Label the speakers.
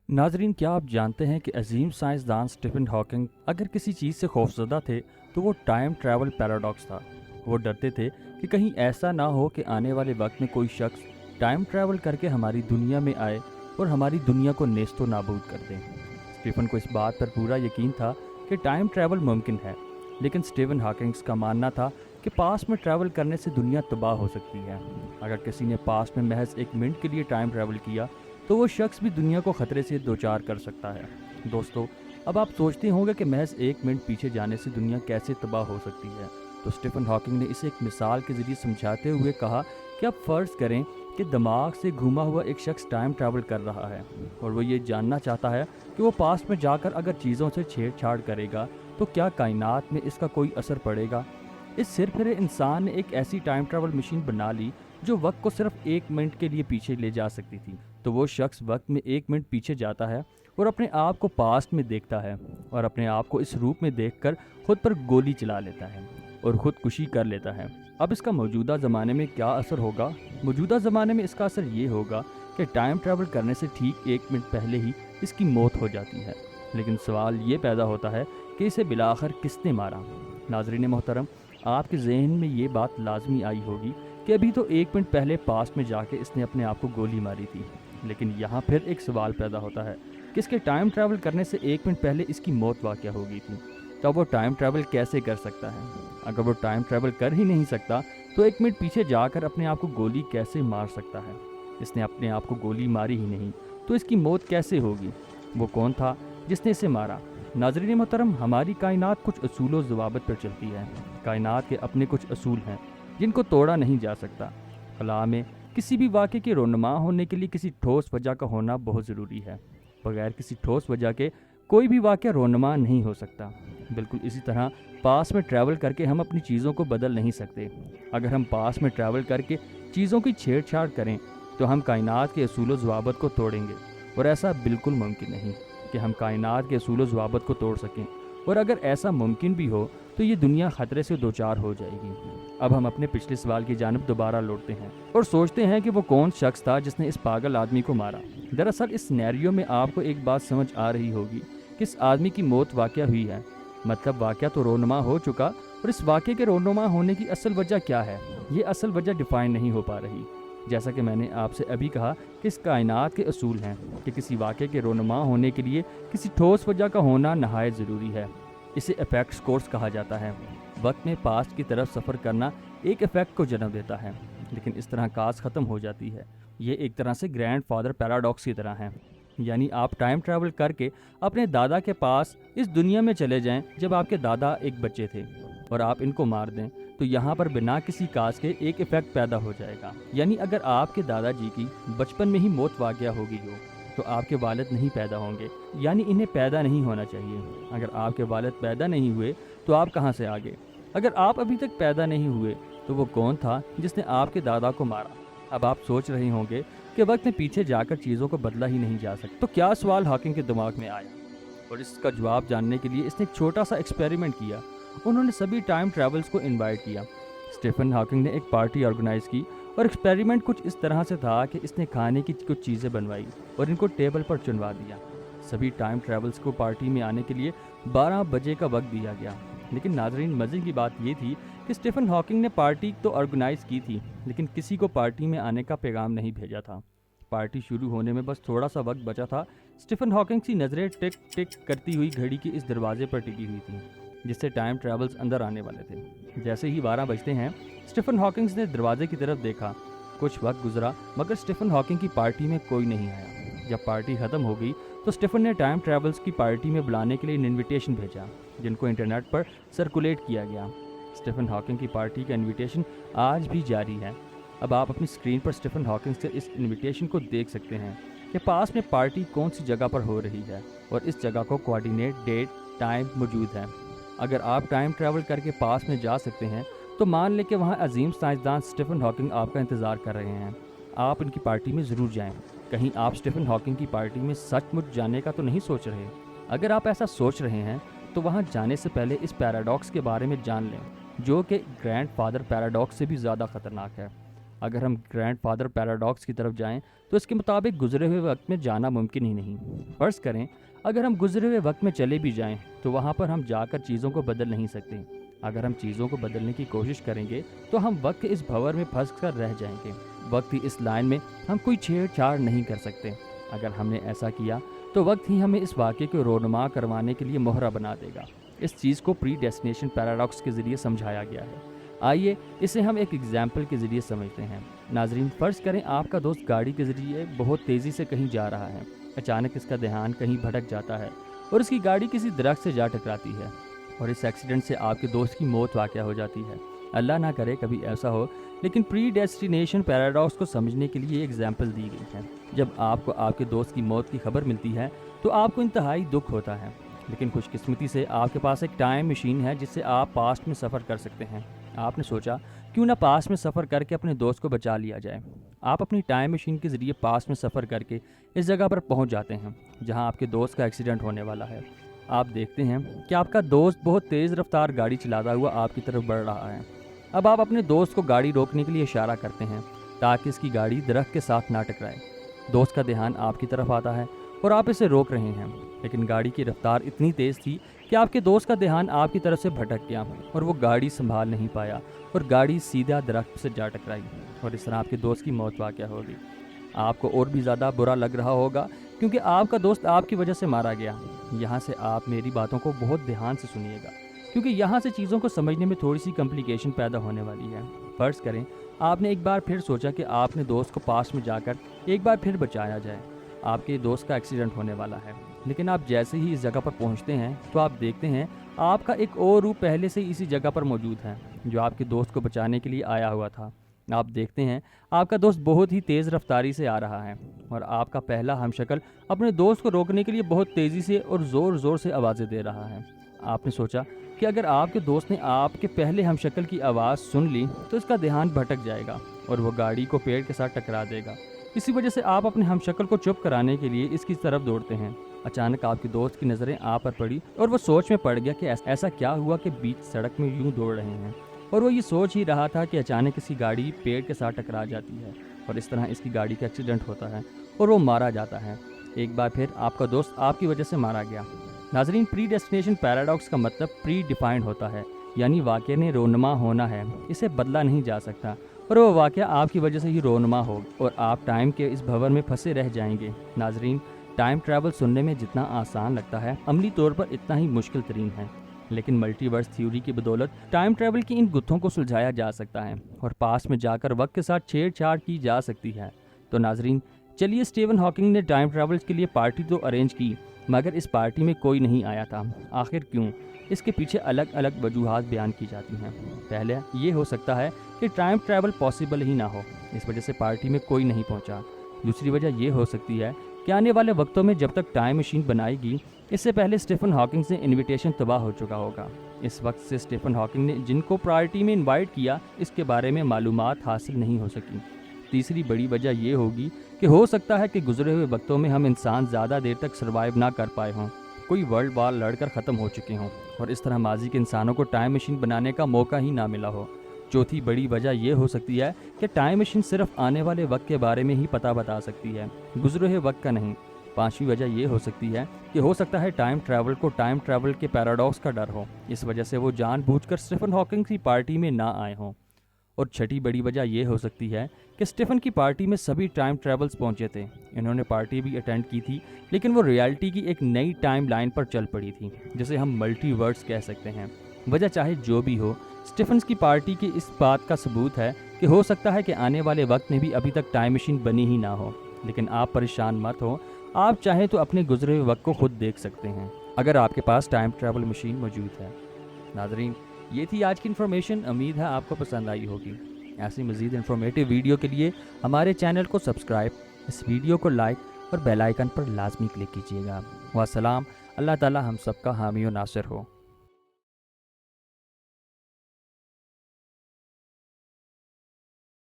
Speaker 1: नाजरीन, क्या आप जानते हैं कि अजीम साइंसदान स्टीफन हॉकिंग अगर किसी चीज़ से खौफजदा थे तो वो टाइम ट्रैवल पैराडॉक्स था। वो डरते थे कि कहीं ऐसा ना हो कि आने वाले वक्त में कोई शख्स टाइम ट्रैवल करके हमारी दुनिया में आए और हमारी दुनिया को नेस्तो नाबूद कर दें। स्टीफन को इस बात पर पूरा यकीन था कि टाइम ट्रैवल मुमकिन है, लेकिन स्टीफन हॉकिंग्स का मानना था कि पास्ट में ट्रैवल करने से दुनिया तबाह हो सकती है। अगर किसी ने पास्ट में महज एक मिनट के लिए टाइम ट्रैवल किया तो वो शख्स भी दुनिया को ख़तरे से दो चार कर सकता है। दोस्तों, अब आप सोचते होंगे कि महज एक मिनट पीछे जाने से दुनिया कैसे तबाह हो सकती है। तो स्टीफन हॉकिंग ने इसे एक मिसाल के ज़रिए समझाते हुए कहा कि आप फ़र्ज़ करें कि दिमाग से घूमा हुआ एक शख्स टाइम ट्रैवल कर रहा है और वो ये जानना चाहता है कि वो पास्ट में जाकर अगर चीज़ों से छेड़छाड़ करेगा तो क्या कायनात में इसका कोई असर पड़ेगा। इस सिरफिरे इंसान ने एक ऐसी टाइम ट्रैवल मशीन बना ली जो वक्त को सिर्फ एक मिनट के लिए पीछे ले जा सकती थी। तो वो शख्स वक्त में एक मिनट पीछे जाता है और अपने आप को पास्ट में देखता है और अपने आप को इस रूप में देखकर खुद पर गोली चला लेता है और खुदकुशी कर लेता है। अब इसका मौजूदा ज़माने में क्या असर होगा? मौजूदा ज़माने में इसका असर ये होगा कि टाइम ट्रैवल करने से ठीक एक मिनट पहले ही इसकी मौत हो जाती है। लेकिन सवाल ये पैदा होता है कि इसे बिलाखिर किसने मारा। नाज़रीन मोहतरम, आपके जहन में ये बात लाजमी आई होगी कि अभी तो एक मिनट पहले पास्ट में जाके इसने अपने आप को गोली मारी थी। लेकिन यहाँ फिर एक सवाल पैदा होता है कि इसके टाइम ट्रैवल करने से एक मिनट पहले इसकी मौत वाक़या हो गई थी, तो वो टाइम ट्रैवल कैसे कर सकता है? अगर वो टाइम ट्रैवल कर ही नहीं सकता तो एक मिनट पीछे जाकर अपने आप को गोली कैसे मार सकता है? इसने अपने आप को गोली मारी ही नहीं, तो इसकी मौत कैसे होगी? वो कौन था जिसने इसे मारा? नाज़रीन मोहतरम, हमारी कायनात कुछ असूल व ज़वाबित पर चलती है। कायनात के अपने कुछ असूल हैं जिनको तोड़ा नहीं जा सकता। खला में किसी भी वाक़े के रोनुमा होने के लिए किसी ठोस वजह का होना बहुत ज़रूरी है। बगैर किसी ठोस वजह के कोई भी वाक़या रोनुमा नहीं हो सकता। बिल्कुल इसी तरह पास में ट्रैवल करके हम अपनी चीज़ों को बदल नहीं सकते। अगर हम पास में ट्रैवल करके चीज़ों की छेड़छाड़ करें तो हम कायनात के असूल व ज़वाबित को तोड़ेंगे, और ऐसा बिल्कुल मुमकिन नहीं कि हम कायनात के असूल व ज़वाबित को तोड़ सकें। और अगर ऐसा मुमकिन भी हो तो ये दुनिया ख़तरे से दो चार हो जाएगी। अब हम अपने पिछले सवाल की जानिब दोबारा लौटते हैं और सोचते हैं कि वो कौन शख्स था जिसने इस पागल आदमी को मारा। दरअसल इस सिनेरियो में आपको एक बात समझ आ रही होगी कि इस आदमी की मौत वाक़या हुई है, मतलब वाक़या तो रोनुमा हो चुका, और इस वाक़े के रोनुमा होने की असल वजह क्या है, ये असल वजह डिफ़ाइन नहीं हो पा रही। जैसा कि मैंने आपसे अभी कहा कि इस कायनात के असूल हैं कि किसी वाक़े के रोनुमा होने के लिए किसी ठोस वजह का होना नहायत ज़रूरी है। इसे इफ़ेक्ट्स कोर्स कहा जाता है। वक्त में पास्ट की तरफ सफ़र करना एक इफ़ेक्ट को जन्म देता है, लेकिन इस तरह काज ख़त्म हो जाती है। ये एक तरह से ग्रैंड फादर पैराडॉक्स की तरह है, यानी आप टाइम ट्रैवल करके अपने दादा के पास इस दुनिया में चले जाएं जब आपके दादा एक बच्चे थे, और आप इनको मार दें तो यहाँ पर बिना किसी काज के एक इफ़ेक्ट पैदा हो जाएगा। यानी अगर आपके दादाजी की बचपन में ही मौत वाक़या हो गई हो तो आपके वालिद नहीं पैदा होंगे, यानी इन्हें पैदा नहीं होना चाहिए। अगर आपके वालिद पैदा नहीं हुए तो आप कहाँ से आ गए? अगर आप अभी तक पैदा नहीं हुए तो वो कौन था जिसने आपके दादा को मारा? अब आप सोच रहे होंगे कि वक्त में पीछे जाकर चीज़ों को बदला ही नहीं जा सकता। तो क्या सवाल हॉकिंग के दिमाग में आया, और इसका जवाब जानने के लिए इसने एक छोटा सा एक्सपेरिमेंट किया। उन्होंने सभी टाइम ट्रैवल्स को इनवाइट किया। स्टीफन हॉकिंग ने एक पार्टी ऑर्गेनाइज़ की और एक्सपेरिमेंट कुछ इस तरह से था कि इसने खाने की कुछ चीज़ें बनवाई और इनको टेबल पर चुनवा दिया। सभी टाइम ट्रैवल्स को पार्टी में आने के लिए 12 बजे का वक्त दिया गया। लेकिन नाजरीन, मज़े की बात ये थी कि स्टीफन हॉकिंग ने पार्टी तो ऑर्गेनाइज़ की थी, लेकिन किसी को पार्टी में आने का पैगाम नहीं भेजा था। पार्टी शुरू होने में बस थोड़ा सा वक्त बचा था। स्टीफन हॉकिंग की नज़रें टिक टिक करती हुई घड़ी की इस दरवाजे पर टिकी हुई थी जिससे टाइम ट्रैवल्स अंदर आने वाले थे। जैसे ही 12 बजते हैं, स्टीफन हॉकिंग्स ने दरवाजे की तरफ देखा। कुछ वक्त गुजरा मगर स्टीफन हॉकिंग की पार्टी में कोई नहीं आया। जब पार्टी ख़त्म हो गई तो स्टीफन ने टाइम ट्रैवल्स की पार्टी में बुलाने के लिए इनविटेशन भेजा, जिनको इंटरनेट पर सर्कुलेट किया गया। स्टीफन हॉकिंग की पार्टी का इनविटेशन आज भी जारी है। अब आप अपनी स्क्रीन पर स्टीफन हॉकिंग से इस इनविटेशन को देख सकते हैं कि पास में पार्टी कौन सी जगह पर हो रही है, और इस जगह को कोऑर्डिनेट, डेट, टाइम मौजूद है। अगर आप टाइम ट्रैवल करके पास में जा सकते हैं तो मान लें कि वहाँ अजीम साइंसदान स्टीफन हॉकिंग आपका इंतज़ार कर रहे हैं। आप इनकी पार्टी में ज़रूर जाएं। कहीं आप स्टीफन हॉकिंग की पार्टी में सचमुच जाने का तो नहीं सोच रहे? अगर आप ऐसा सोच रहे हैं तो वहाँ जाने से पहले इस पैराडॉक्स के बारे में जान लें, जो कि ग्रैंड फादर पैराडॉक्स से भी ज़्यादा ख़तरनाक है। اگر ہم گرینڈ فادر پیراڈاکس کی طرف جائیں تو اس کے مطابق گزرے ہوئے وقت میں جانا ممکن ہی نہیں۔ فرض کریں اگر ہم گزرے ہوئے وقت میں چلے بھی جائیں تو وہاں پر ہم جا کر چیزوں کو بدل نہیں سکتے۔ اگر ہم چیزوں کو بدلنے کی کوشش کریں گے تو ہم وقت کے اس بھنور میں پھنس کر رہ جائیں گے۔ وقت کی اس لائن میں ہم کوئی چھیڑ چھاڑ نہیں کر سکتے۔ اگر ہم نے ایسا کیا تو وقت ہی ہمیں اس واقعے کو رونما کروانے کے لیے مہرہ بنا دے گا۔ اس چیز کو پری ڈیسٹینیشن پیراڈاکس کے ذریعے سمجھایا گیا ہے۔ آئیے اسے ہم ایک ایگزامپل کے ذریعے سمجھتے ہیں۔ ناظرین، فرض کریں آپ کا دوست گاڑی کے ذریعے بہت تیزی سے کہیں جا رہا ہے۔ اچانک اس کا دھیان کہیں بھٹک جاتا ہے اور اس کی گاڑی کسی درخت سے جا ٹکراتی ہے اور اس ایکسیڈنٹ سے آپ کے دوست کی موت واقع ہو جاتی ہے۔ اللہ نہ کرے کبھی ایسا ہو، لیکن پری ڈیسٹینیشن پیراڈاکس کو سمجھنے کے لیے ایگزامپل دی گئی ہے۔ جب آپ کو آپ کے دوست کی موت کی خبر ملتی ہے تو آپ کو انتہائی دکھ ہوتا ہے، لیکن خوش قسمتی سے آپ کے پاس ایک ٹائم مشین ہے جس سے آپ پاسٹ میں سفر کر سکتے ہیں۔ آپ نے سوچا کیوں نہ پاسٹ میں سفر کر کے اپنے دوست کو بچا لیا جائے۔ آپ اپنی ٹائم مشین کے ذریعے پاسٹ میں سفر کر کے اس جگہ پر پہنچ جاتے ہیں جہاں آپ کے دوست کا ایکسیڈنٹ ہونے والا ہے۔ آپ دیکھتے ہیں کہ آپ کا دوست بہت تیز رفتار گاڑی چلاتا ہوا آپ کی طرف بڑھ رہا ہے۔ اب آپ اپنے دوست کو گاڑی روکنے کے لیے اشارہ کرتے ہیں تاکہ اس کی گاڑی درخت کے ساتھ نہ ٹکرائے۔ دوست کا دھیان آپ کی طرف آتا ہے اور آپ اسے روک رہے ہیں، لیکن گاڑی کی رفتار اتنی تیز تھی کہ آپ کے دوست کا دھیان آپ کی طرف سے بھٹک گیا اور وہ گاڑی سنبھال نہیں پایا اور گاڑی سیدھا درخت سے جا ٹکرائی اور اس طرح آپ کے دوست کی موت واقع ہو گئی۔ آپ کو اور بھی زیادہ برا لگ رہا ہوگا کیونکہ آپ کا دوست آپ کی وجہ سے مارا گیا۔ یہاں سے آپ میری باتوں کو بہت دھیان سے سنیے گا کیونکہ یہاں سے چیزوں کو سمجھنے میں تھوڑی سی کمپلیکیشن پیدا ہونے والی ہے۔ فرض کریں آپ نے ایک بار پھر سوچا کہ آپ نے دوست کو پاس میں جا کر ایک بار پھر بچایا جائے۔ آپ کے دوست کا ایکسیڈنٹ ہونے والا ہے، لیکن آپ جیسے ہی اس جگہ پر پہنچتے ہیں تو آپ دیکھتے ہیں آپ کا ایک اور روح پہلے سے اسی جگہ پر موجود ہے جو آپ کے دوست کو بچانے کے لیے آیا ہوا تھا۔ آپ دیکھتے ہیں آپ کا دوست بہت ہی تیز رفتاری سے آ رہا ہے اور آپ کا پہلا ہم شکل اپنے دوست کو روکنے کے لیے بہت تیزی سے اور زور زور سے آوازیں دے رہا ہے۔ آپ نے سوچا کہ اگر آپ کے دوست نے آپ کے پہلے ہم شکل کی آواز سن لی تو اس کا دھیان بھٹک جائے گا اور وہ گاڑی کو پیڑ کے ساتھ ٹکرا دے گا۔ اسی وجہ سے آپ اپنے ہم شکل کو چپ کرانے کے لیے اس کی طرف دوڑتے ہیں۔ اچانک آپ کے دوست کی نظریں آپ پر پڑی اور وہ سوچ میں پڑ گیا کہ ایسا کیا ہوا کہ بیچ سڑک میں یوں دوڑ رہے ہیں، اور وہ یہ سوچ ہی رہا تھا کہ اچانک اس کی گاڑی پیڑ کے ساتھ ٹکرا جاتی ہے اور اس طرح اس کی گاڑی کا ایکسیڈنٹ ہوتا ہے اور وہ مارا جاتا ہے۔ ایک بار پھر آپ کا دوست آپ کی وجہ سے مارا گیا۔ ناظرین، پری ڈیسٹینیشن پیراڈاکس کا مطلب پری ڈیفائنڈ ہوتا ہے، یعنی واقعے نے رونما ہونا ہے، اسے بدلا نہیں جا سکتا اور وہ واقعہ آپ کی وجہ سے ہی رونما ہو اور آپ ٹائم کے اس بھنور میں پھنسے رہ جائیں گے۔ ناظرین، ٹائم ٹریول سننے میں جتنا آسان لگتا ہے عملی طور پر اتنا ہی مشکل ترین ہے، لیکن ملٹی ورس تھیوری کی بدولت ٹائم ٹریول کی ان گتھوں کو سلجھایا جا سکتا ہے اور پاس میں جا کر وقت کے ساتھ چھیڑ چھاڑ کی جا سکتی ہے۔ تو ناظرین، چلیے اسٹیون ہاکنگ نے ٹائم ٹریول کے لیے پارٹی تو ارینج کی، مگر اس پارٹی میں کوئی نہیں آیا تھا۔ آخر کیوں؟ اس کے پیچھے الگ الگ وجوہات بیان کی جاتی ہیں۔ پہلے یہ ہو سکتا ہے کہ ٹائم ٹریول پاسبل ہی نہ ہو، اس وجہ سے پارٹی میں کوئی نہیں پہنچا۔ دوسری وجہ یہ ہو سکتی ہے کہ آنے والے وقتوں میں جب تک ٹائم مشین بنائے گی اس سے پہلے اسٹیفن ہاکنگ سے انویٹیشن تباہ ہو چکا ہوگا۔ اس وقت سے اسٹیفن ہاکنگ نے جن کو پارٹی میں انوائٹ کیا اس کے بارے میں معلومات حاصل نہیں ہو سکی۔ تیسری بڑی وجہ یہ ہوگی کہ ہو سکتا ہے کہ گزرے ہوئے وقتوں میں ہم انسان زیادہ دیر تک سروائیو نہ کر پائے ہوں، کوئی ورلڈ وار لڑ کر ختم ہو چکے ہوں اور اس طرح ماضی کے انسانوں کو ٹائم مشین بنانے کا موقع ہی نہ ملا ہو۔ چوتھی بڑی وجہ یہ ہو سکتی ہے کہ ٹائم مشین صرف آنے والے وقت کے بارے میں ہی پتہ بتا سکتی ہے، گزرے ہوئے وقت کا نہیں۔ پانچویں وجہ یہ ہو سکتی ہے کہ ہو سکتا ہے ٹائم ٹریول کو ٹائم ٹریول کے پیراڈاکس کا ڈر ہو، اس وجہ سے وہ جان بوجھ کر اسٹیفن ہاکنگ کی پارٹی میں نہ آئے ہوں۔ اور چھٹی بڑی وجہ یہ ہو سکتی ہے کہ اسٹیفن کی پارٹی میں سبھی ٹائم ٹریولز پہنچے تھے، انہوں نے پارٹی بھی اٹینڈ کی تھی، لیکن وہ ریالٹی کی ایک نئی ٹائم لائن پر چل پڑی تھی جسے ہم ملٹی ورس کہہ سکتے ہیں۔ وجہ چاہے جو بھی ہو، اسٹیفنز کی پارٹی کی اس بات کا ثبوت ہے کہ ہو سکتا ہے کہ آنے والے وقت میں بھی ابھی تک ٹائم مشین بنی ہی نہ ہو، لیکن آپ پریشان مت ہو، آپ چاہیں تو اپنے گزرے ہوئے وقت کو خود دیکھ سکتے ہیں اگر آپ کے پاس ٹائم ٹریول مشین موجود ہے۔ ناظرین، یہ تھی آج کی انفارمیشن، امید ہے آپ کو پسند آئی ہوگی۔ ایسی مزید انفارمیٹیو ویڈیو کے لیے ہمارے چینل کو سبسکرائب، اس ویڈیو کو لائک اور بیل آئیکن پر لازمی کلک کیجیے گا۔ والسلام، اللہ تعالی ہم سب کا حامی و ناصر ہو۔